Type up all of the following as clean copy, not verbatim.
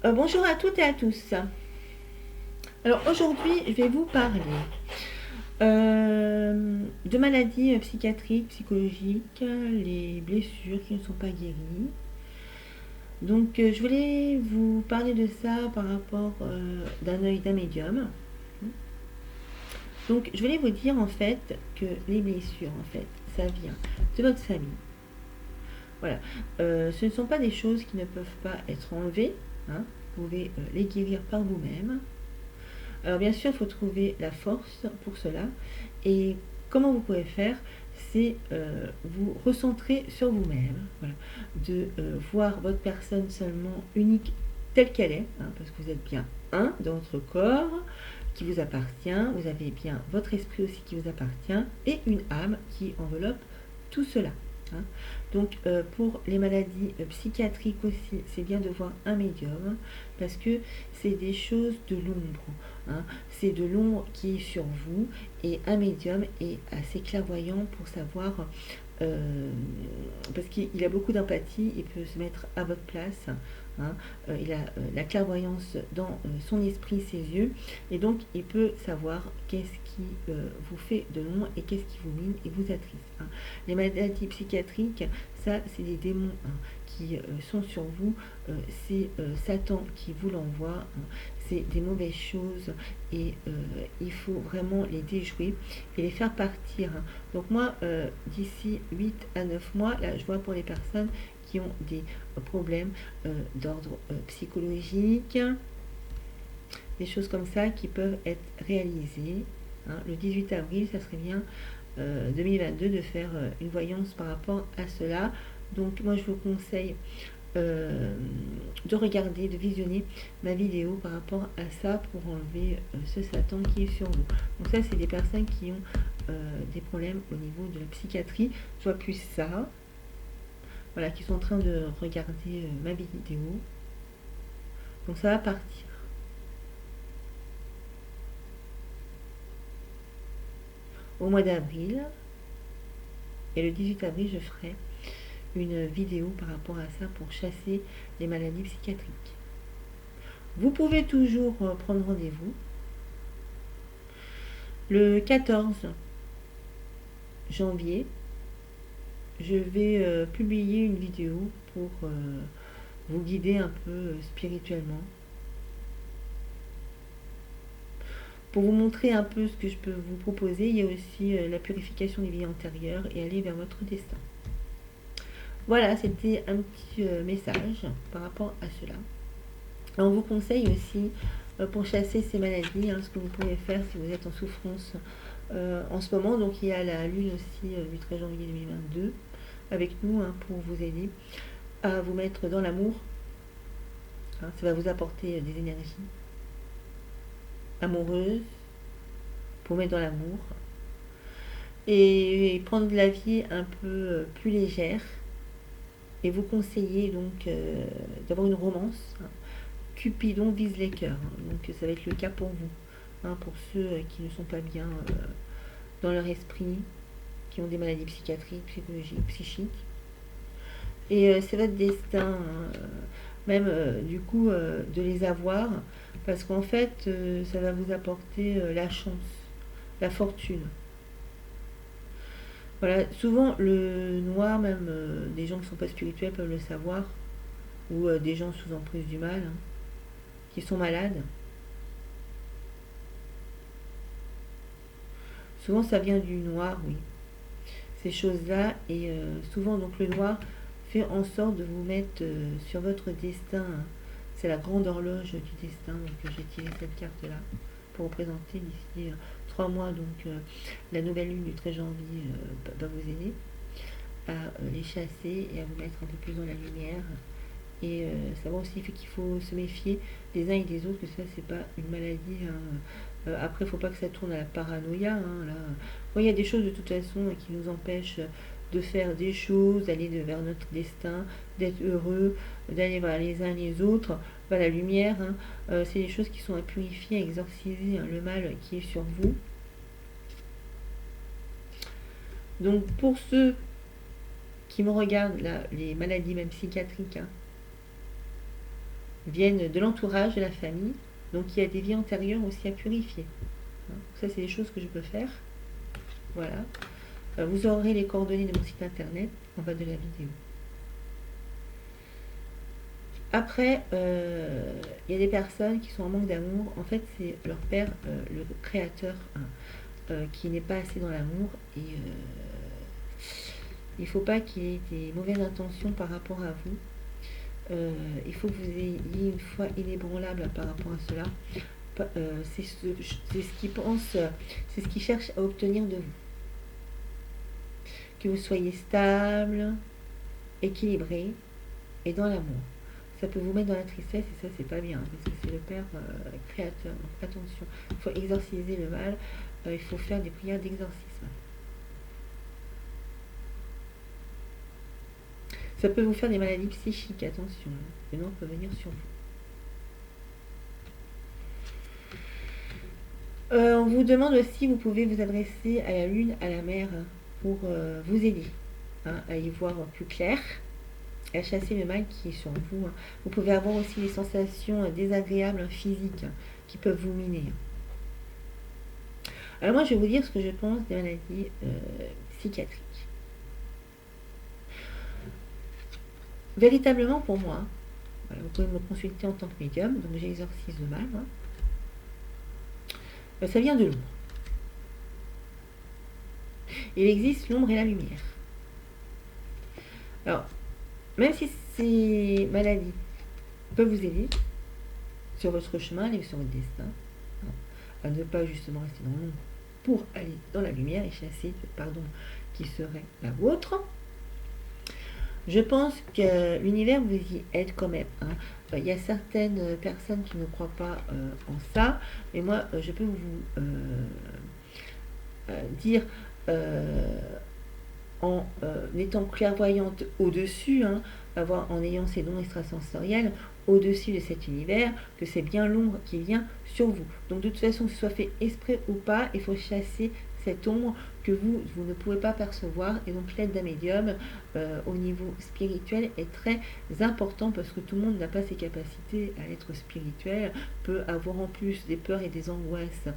Bonjour à toutes et à tous. Alors aujourd'hui, je vais vous parler de maladies psychiatriques, psychologiques, les blessures qui ne sont pas guéries. Donc je voulais vous parler de ça par rapport d'un œil d'un médium. Donc je voulais vous dire en fait que les blessures, en fait, ça vient de votre famille. Voilà. Ce ne sont pas des choses qui ne peuvent pas être enlevées, hein. Vous pouvez les guérir par vous-même. Alors bien sûr, il faut trouver la force pour cela. Et comment vous pouvez faire, c'est vous recentrer sur vous-même, voilà, de voir votre personne seulement unique telle qu'elle est, hein, parce que vous êtes bien un dans votre corps qui vous appartient, vous avez bien votre esprit aussi qui vous appartient, et une âme qui enveloppe tout cela. Hein. Donc pour les maladies psychiatriques aussi, c'est bien de voir un médium, parce que c'est des choses de l'ombre. Hein. C'est de l'ombre qui est sur vous, et un médium est assez clairvoyant pour savoir, parce qu'il a beaucoup d'empathie, il peut se mettre à votre place. Hein. Il a la clairvoyance dans son esprit, ses yeux, et donc il peut savoir qu'est-ce qui vous fait de l'ombre et qu'est-ce qui vous mine et vous attriste. Hein. Les maladies psychiatriques, ça c'est des démons, hein, qui sont sur vous, c'est Satan qui vous l'envoie, hein. C'est des mauvaises choses, et il faut vraiment les déjouer et les faire partir. Hein. Donc moi, d'ici 8 à 9 mois, là je vois pour les personnes qui ont des problèmes d'ordre psychologique, des choses comme ça qui peuvent être réalisées. Hein. Le 18 avril, ça serait bien 2022 de faire une voyance par rapport à cela. Donc moi je vous conseille de regarder, de visionner ma vidéo par rapport à ça pour enlever ce Satan qui est sur vous. Donc ça, c'est des personnes qui ont des problèmes au niveau de la psychiatrie. Je vois plus ça. Voilà, qui sont en train de regarder ma vidéo. Donc ça va partir. Au mois d'avril, et le 18 avril, je ferai une vidéo par rapport à ça pour chasser les maladies psychiatriques. Vous pouvez toujours prendre rendez-vous. Le 14 janvier, je vais publier une vidéo pour vous guider un peu spirituellement, pour vous montrer un peu ce que je peux vous proposer. Il y a aussi la purification des vies antérieures et aller vers votre destin. Voilà, c'était un petit message par rapport à cela. On vous conseille aussi, pour chasser ces maladies, hein, ce que vous pouvez faire si vous êtes en souffrance en ce moment. Donc il y a la lune aussi du 13 janvier 2022 avec nous, hein, pour vous aider à vous mettre dans l'amour. Hein, ça va vous apporter des énergies amoureuses pour vous mettre dans l'amour et prendre la vie un peu plus légère, et vous conseiller donc d'avoir une romance. Hein. Cupidon vise les cœurs, hein, donc ça va être le cas pour vous, hein, pour ceux qui ne sont pas bien dans leur esprit, qui ont des maladies psychiatriques, psychologiques, psychiques. Et c'est votre destin, hein, même du coup, de les avoir, parce qu'en fait, ça va vous apporter la chance, la fortune. Voilà, souvent le noir, même des gens qui ne sont pas spirituels peuvent le savoir, ou des gens sous emprise du mal, hein, qui sont malades. Souvent ça vient du noir, oui, ces choses-là, et souvent donc le noir fait en sorte de vous mettre sur votre destin. Hein. C'est la grande horloge du destin, donc j'ai tiré cette carte-là pour vous présenter d'ici 3 mois. Donc la nouvelle lune du 13 janvier va vous aider à les chasser et à vous mettre un peu plus dans la lumière. Et savoir aussi qu'il faut se méfier des uns et des autres, que ça c'est pas une maladie. Hein. Après, il ne faut pas que ça tourne à la paranoïa. Hein, là. Bon, il y a des choses de toute façon qui nous empêchent de faire des choses, d'aller vers notre destin, d'être heureux, d'aller vers les uns les autres, vers la lumière. Hein. C'est des choses qui sont à purifier, à exorciser, hein, le mal qui est sur vous. Donc pour ceux qui me regardent, là, les maladies même psychiatriques, hein, viennent de l'entourage, de la famille. Donc il y a des vies antérieures aussi à purifier. Ça, c'est des choses que je peux faire. Voilà. Vous aurez les coordonnées de mon site internet en bas de la vidéo. Après, il y a des personnes qui sont en manque d'amour. En fait, c'est leur père, le créateur, qui n'est pas assez dans l'amour. Et il ne faut pas qu'il ait des mauvaises intentions par rapport à vous. Il faut que vous ayez une foi inébranlable par rapport à cela. C'est ce qu'il pense, c'est ce qu'il cherche à obtenir de vous. Que vous soyez stable, équilibré et dans l'amour. Ça peut vous mettre dans la tristesse et ça c'est pas bien parce que c'est le Père créateur. Donc attention, il faut exorciser le mal, il faut faire des prières d'exorcisme. Ça peut vous faire des maladies psychiques, attention, le nom peut venir sur vous. On vous demande aussi, vous pouvez vous adresser à la lune, à la mer pour vous aider à y voir plus clair, à chasser le mal qui est sur vous. Vous pouvez avoir aussi des sensations désagréables physiques qui peuvent vous miner. Alors moi je vais vous dire ce que je pense des maladies psychiatriques. Véritablement pour moi, voilà, vous pouvez me consulter en tant que médium, donc j'exorcise le mal. Ça vient de l'ombre. Il existe l'ombre et la lumière. Alors, même si ces maladies peuvent vous aider sur votre chemin et sur votre destin, à ne pas justement rester dans l'ombre pour aller dans la lumière et chasser cette part d'ombre qui serait la vôtre, je pense que l'univers vous y aide quand même. Il y a certaines personnes qui ne croient pas en ça, mais moi je peux vous dire en étant clairvoyante au-dessus, en ayant ces dons extrasensoriels au-dessus de cet univers, que c'est bien l'ombre qui vient sur vous. Donc de toute façon, que ce soit fait exprès ou pas, il faut chasser cette ombre que vous ne pouvez pas percevoir. Et donc l'aide d'un médium au niveau spirituel est très important parce que tout le monde n'a pas ces capacités à être spirituel, peut avoir en plus des peurs et des angoisses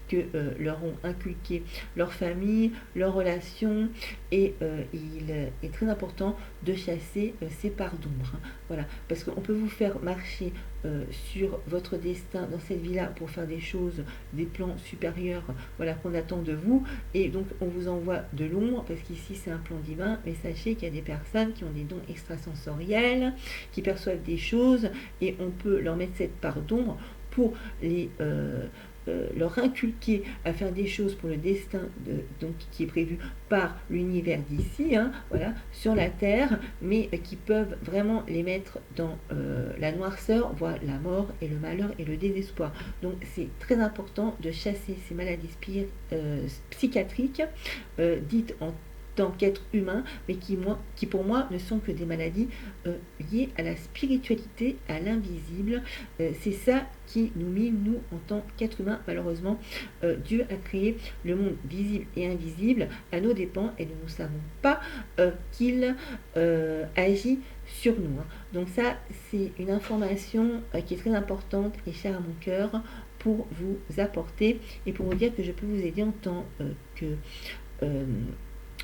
que leur ont inculqué leur famille, leurs relations, et il est très important de chasser ces parts d'ombre. Voilà, parce qu'on peut vous faire marcher sur votre destin dans cette vie-là pour faire des choses, des plans supérieurs, voilà, qu'on attend de vous, et donc on vous envoie de l'ombre parce qu'ici c'est un plan divin, mais sachez qu'il y a des personnes qui ont des dons extrasensoriels, qui perçoivent des choses, et on peut leur mettre cette part d'ombre pour les leur inculquer à faire des choses pour le destin donc, qui est prévu par l'univers d'ici, voilà, sur la terre, mais qui peuvent vraiment les mettre dans la noirceur, voire la mort et le malheur et le désespoir. Donc c'est très important de chasser ces maladies psychiatriques dites en tant qu'être humain, mais qui pour moi ne sont que des maladies liées à la spiritualité, à l'invisible. C'est ça qui nous mine, nous, en tant qu'être humain. Malheureusement, Dieu a créé le monde visible et invisible à nos dépens, et nous ne savons pas qu'il agit sur nous. Donc ça, c'est une information qui est très importante et chère à mon cœur pour vous apporter et pour vous dire que je peux vous aider en tant que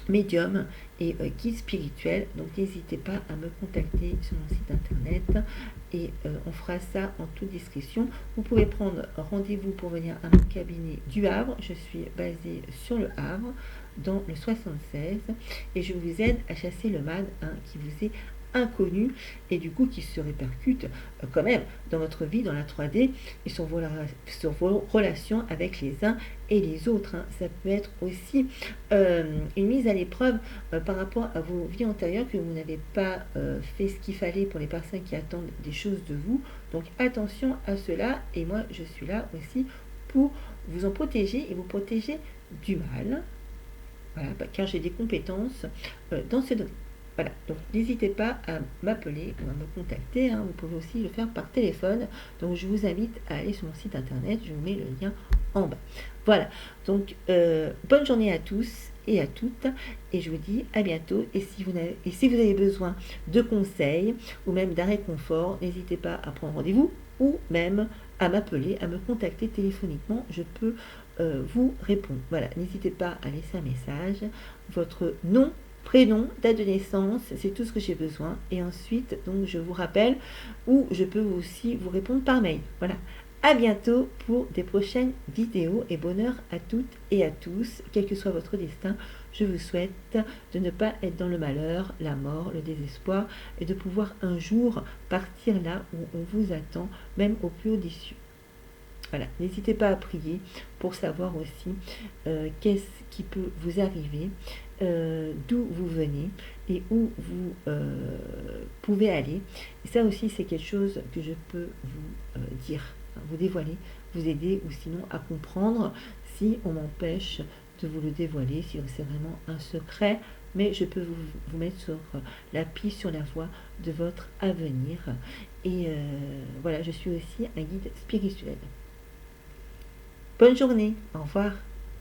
médium et guide spirituel. Donc n'hésitez pas à me contacter sur mon site internet et on fera ça en toute discrétion. Vous pouvez prendre rendez-vous pour venir à mon cabinet du Havre. Je suis basée sur le Havre dans le 76 et je vous aide à chasser le mal qui vous est inconnu et du coup qui se répercute quand même dans votre vie, dans la 3D et sur vos relations avec les uns et les autres. Ça peut être aussi une mise à l'épreuve par rapport à vos vies antérieures, que vous n'avez pas fait ce qu'il fallait pour les personnes qui attendent des choses de vous. Donc attention à cela, et moi je suis là aussi pour vous en protéger et vous protéger du mal. Voilà, car j'ai des compétences dans ce domaine. Voilà, donc n'hésitez pas à m'appeler ou à me contacter, vous pouvez aussi le faire par téléphone, donc je vous invite à aller sur mon site internet, je vous mets le lien en bas. Voilà, donc bonne journée à tous et à toutes. Et je vous dis à bientôt. Et si vous avez besoin de conseils ou même d'un réconfort, n'hésitez pas à prendre rendez-vous ou même à m'appeler, à me contacter téléphoniquement. Je peux vous répondre. Voilà, n'hésitez pas à laisser un message, votre nom, prénom, date de naissance, c'est tout ce que j'ai besoin. Et ensuite, donc, je vous rappelle, ou je peux aussi vous répondre par mail. Voilà. À bientôt pour des prochaines vidéos et bonheur à toutes et à tous, quel que soit votre destin. Je vous souhaite de ne pas être dans le malheur, la mort, le désespoir et de pouvoir un jour partir là où on vous attend, même au plus haut des cieux. Voilà, n'hésitez pas à prier pour savoir aussi qu'est-ce qui peut vous arriver, d'où vous venez et où vous pouvez aller. Et ça aussi, c'est quelque chose que je peux vous dire, vous dévoiler, vous aider ou sinon à comprendre si on m'empêche de vous le dévoiler, si c'est vraiment un secret. Mais je peux vous mettre sur la piste, sur la voie de votre avenir. Et voilà, je suis aussi un guide spirituel. Bonne journée, au revoir.